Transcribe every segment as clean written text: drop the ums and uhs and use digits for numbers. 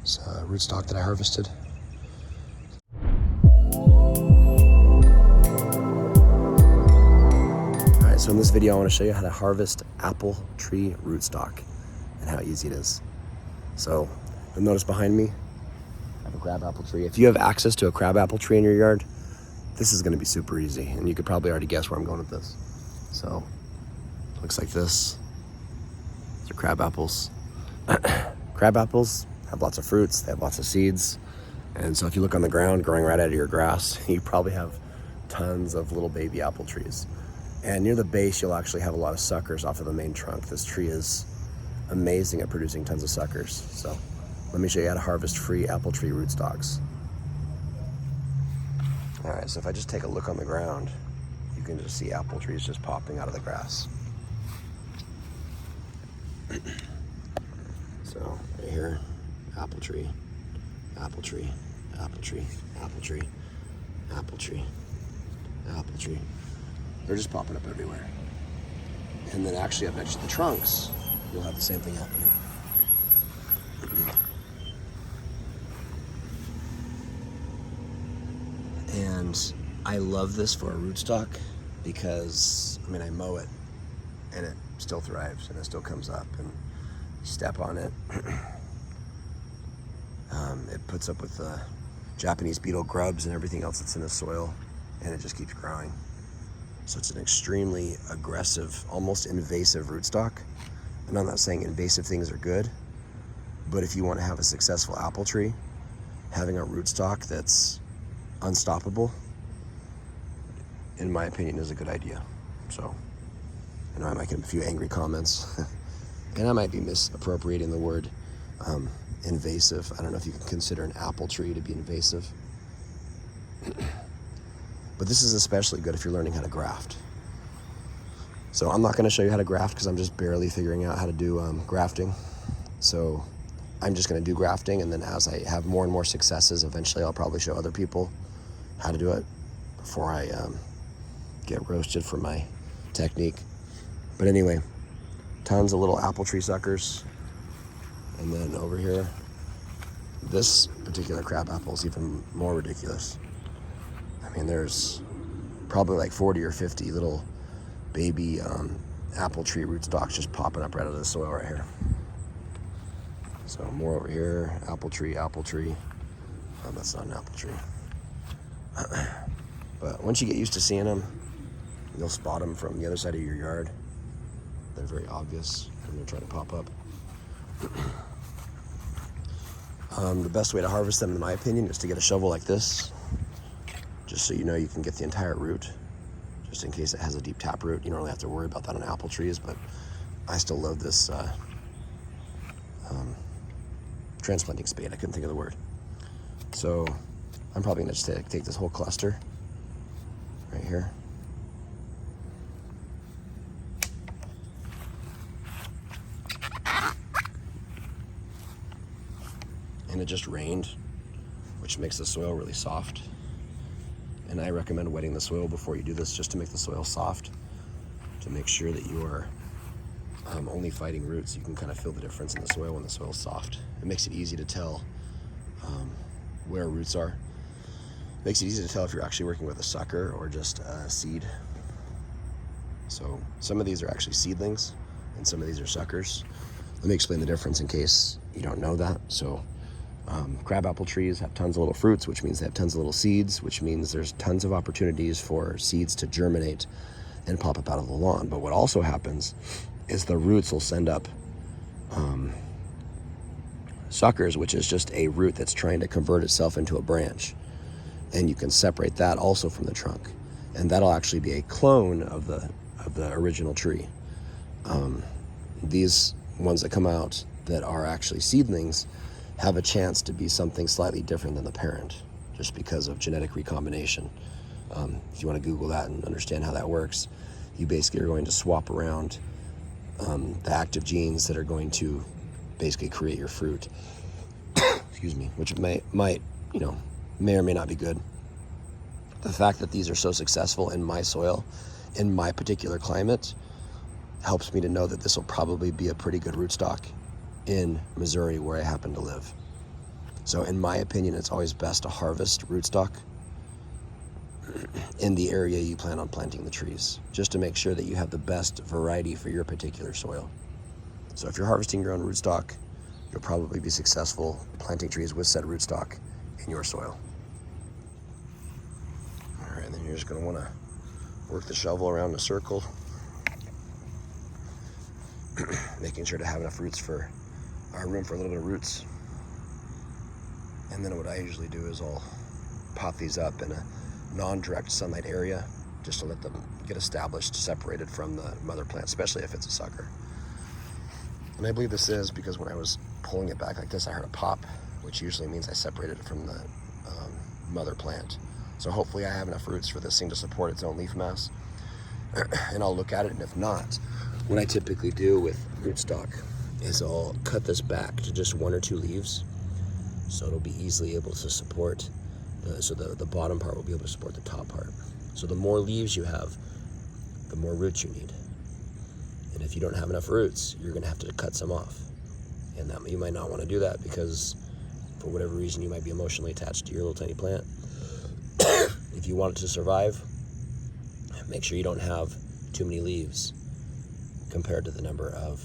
It's a rootstock that I harvested. Alright, so in this video I want to show you how to harvest apple tree rootstock and how easy it is. So you'll notice behind me I have a crabapple tree. If you have access to a crabapple tree in your yard, this is going to be super easy, and you could probably already guess where I'm going with this. So looks like this. These are crab apples. Crab apples have lots of fruits, they have lots of seeds, and so if you look on the ground growing right out of your grass, you probably have tons of little baby apple trees. And near the base you'll actually have a lot of suckers off of the main trunk. This tree is amazing at producing tons of suckers. So let me show you how to harvest free apple tree rootstocks. All right, so if I just take a look on the ground, you can just see apple trees just popping out of the grass. So right here, apple tree, apple tree, apple tree, apple tree, apple tree, apple tree. They're just popping up everywhere. And then actually up next to the trunks, you'll have the same thing happening. And I love this for a rootstock because, I mean, I mow it and it still thrives and it still comes up, and you step on it. It puts up with the Japanese beetle grubs and everything else that's in the soil, and it just keeps growing. So it's an extremely aggressive, almost invasive rootstock. And I'm not saying invasive things are good, but if you want to have a successful apple tree, having a rootstock that's unstoppable, in my opinion, is a good idea. So I know I might get a few angry comments, and I might be misappropriating the word invasive. I don't know if you can consider an apple tree to be invasive. But this is especially good if you're learning how to graft. So I'm not going to show you how to graft because I'm just barely figuring out how to do grafting. So I'm just going to do grafting, and then as I have more and more successes, eventually I'll probably show other people how to do it before I get roasted for my technique. But anyway, tons of little apple tree suckers. And then over here, this particular crab apple is even more ridiculous. I mean, there's probably like 40 or 50 little baby apple tree rootstocks just popping up right out of the soil right here. So more over here, apple tree, apple tree. Oh, that's not an apple tree. But once you get used to seeing them, you'll spot them from the other side of your yard. They're very obvious when they're trying to pop up. The best way to harvest them, in my opinion, is to get a shovel like this, just so you know you can get the entire root, just in case it has a deep tap root. You don't really have to worry about that on apple trees, but I still love this transplanting spade. I couldn't think of the word. So I'm probably gonna just take this whole cluster right here. And it just rained, which makes the soil really soft. And I recommend wetting the soil before you do this, just to make the soil soft, to make sure that you are only fighting roots. You can kind of feel the difference in the soil when the soil is soft. It makes it easy to tell where roots are. It makes it easy to tell if you're actually working with a sucker or just a seed. So some of these are actually seedlings and some of these are suckers. Let me explain the difference in case you don't know that. So crabapple trees have tons of little fruits, which means they have tons of little seeds, which means there's tons of opportunities for seeds to germinate and pop up out of the lawn. But what also happens is the roots will send up suckers, which is just a root that's trying to convert itself into a branch. And you can separate that also from the trunk. And that'll actually be a clone of the original tree. These ones that come out that are actually seedlings have a chance to be something slightly different than the parent, just because of genetic recombination. If you want to Google that and understand how that works, you basically are going to swap around the active genes that are going to basically create your fruit. Excuse me, which may or may not be good. The fact that these are so successful in my soil, in my particular climate, helps me to know that this will probably be a pretty good rootstock in Missouri, where I happen to live. So in my opinion, it's always best to harvest rootstock in the area you plan on planting the trees, just to make sure that you have the best variety for your particular soil. So if you're harvesting your own rootstock, you'll probably be successful planting trees with said rootstock in your soil. All right, then you're just gonna wanna work the shovel around in a circle, making sure to have enough roots for room for a little bit of roots. And then what I usually do is I'll pop these up in a non-direct sunlight area just to let them get established, separated from the mother plant, especially if it's a sucker. And I believe this is because when I was pulling it back like this, I heard a pop, which usually means I separated it from the mother plant. So hopefully I have enough roots for this thing to support its own leaf mass. And I'll look at it, and if not, what I typically do with rootstock is I'll cut this back to just 1 or 2 leaves, so it'll be easily able to support, the bottom part will be able to support the top part. So the more leaves you have, the more roots you need. And if you don't have enough roots, you're gonna have to cut some off. And that, you might not wanna do that because for whatever reason, you might be emotionally attached to your little tiny plant. If you want it to survive, make sure you don't have too many leaves compared to the number of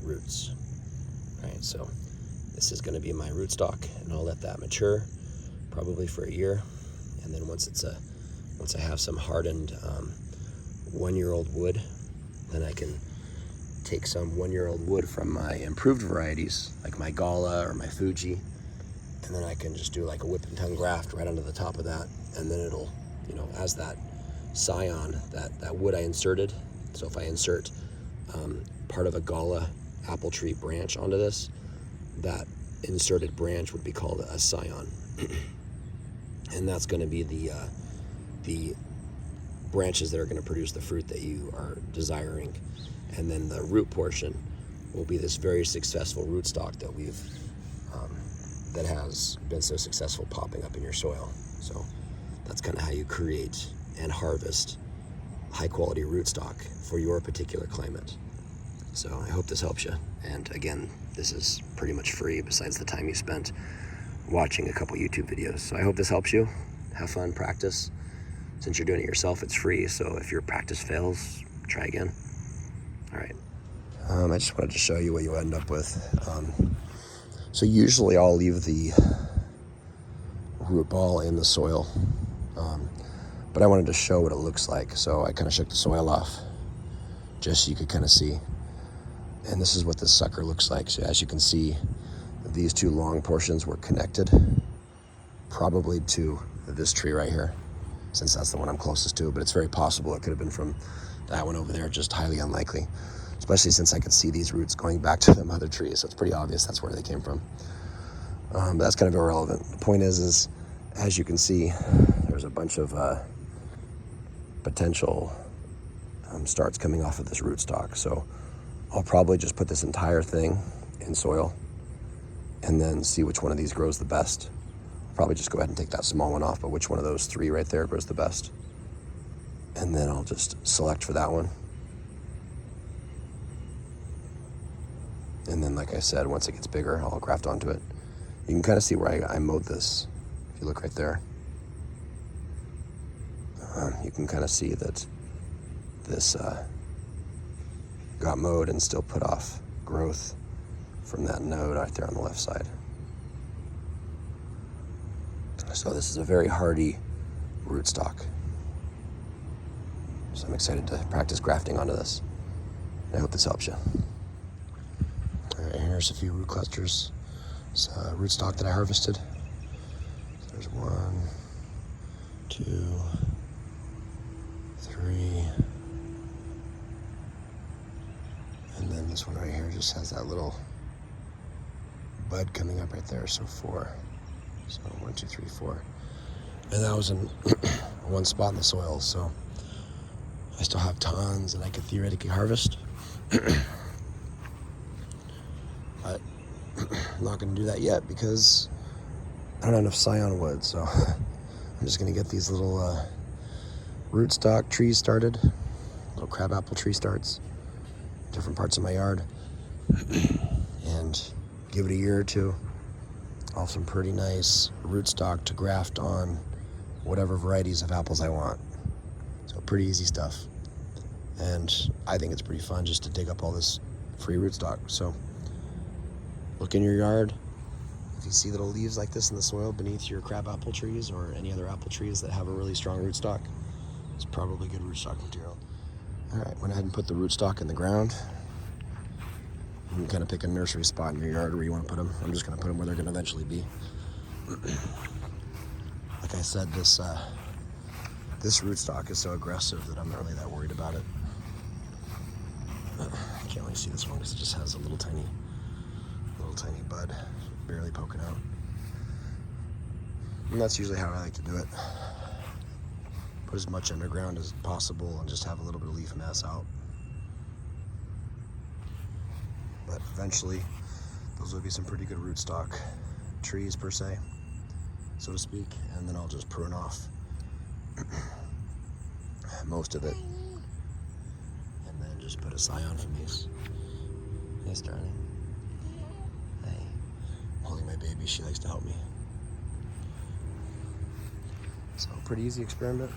roots. All right, so this is gonna be my rootstock, and I'll let that mature probably for a year. And then once I have some hardened 1-year-old wood, then I can take some 1-year-old wood from my improved varieties, like my Gala or my Fuji, and then I can just do like a whip and tongue graft right onto the top of that. And then it'll, as that scion, that wood I inserted. So if I insert part of a Gala apple tree branch onto this, that inserted branch would be called a scion. And that's going to be the branches that are going to produce the fruit that you are desiring. And then the root portion will be this very successful rootstock that has been so successful popping up in your soil. So that's kind of how you create and harvest high quality rootstock for your particular climate. So I hope this helps you. And again, this is pretty much free besides the time you spent watching a couple YouTube videos. So I hope this helps you. Have fun, practice. Since you're doing it yourself, it's free. So if your practice fails, try again. All right. I just wanted to show you what you end up with. So usually I'll leave the root ball in the soil, but I wanted to show what it looks like. So I kind of shook the soil off just so you could kind of see. And this is what this sucker looks like. So as you can see, these 2 long portions were connected, probably to this tree right here, since that's the one I'm closest to, but it's very possible it could have been from that one over there, just highly unlikely, especially since I could see these roots going back to the mother tree, so it's pretty obvious that's where they came from. But that's kind of irrelevant. The point is as you can see, there's a bunch of potential starts coming off of this rootstock. So I'll probably just put this entire thing in soil and then see which one of these grows the best. I'll probably just go ahead and take that small one off, but which one of those 3 right there grows the best. And then I'll just select for that one. And then, like I said, once it gets bigger, I'll graft onto it. You can kind of see where I mowed this. If you look right there, you can kind of see that this got mowed and still put off growth from that node right there on the left side. So this is a very hardy rootstock. So I'm excited to practice grafting onto this. I hope this helps you. All right, here's a few root clusters. It's rootstock that I harvested. So there's 1, 2, 3. And then this one right here just has that little bud coming up right there, so 4. So 1, 2, 3, 4. And that was in one spot in the soil, so I still have tons that I could theoretically harvest. But I'm not going to do that yet because I don't have enough scion wood, so I'm just going to get these little rootstock trees started, little crabapple tree starts, different parts of my yard, and give it a year or 2, off some pretty nice rootstock to graft on whatever varieties of apples I want. So pretty easy stuff. And I think it's pretty fun just to dig up all this free rootstock. So look in your yard. If you see little leaves like this in the soil beneath your crabapple trees or any other apple trees that have a really strong rootstock, it's probably good rootstock material. All right, went ahead and put the rootstock in the ground. You can kind of pick a nursery spot in your yard where you want to put them. I'm just going to put them where they're going to eventually be. Like I said, this rootstock is so aggressive that I'm not really that worried about it. I can't really see this one because it just has a little tiny bud, barely poking out. And that's usually how I like to do it. Put as much underground as possible and just have a little bit of leaf mass out. But eventually, those will be some pretty good rootstock trees per se, so to speak, and then I'll just prune off most of it, and then just put a scion from these. Hey, Starling. Hey. I'm holding my baby. She likes to help me. So, pretty easy experiment.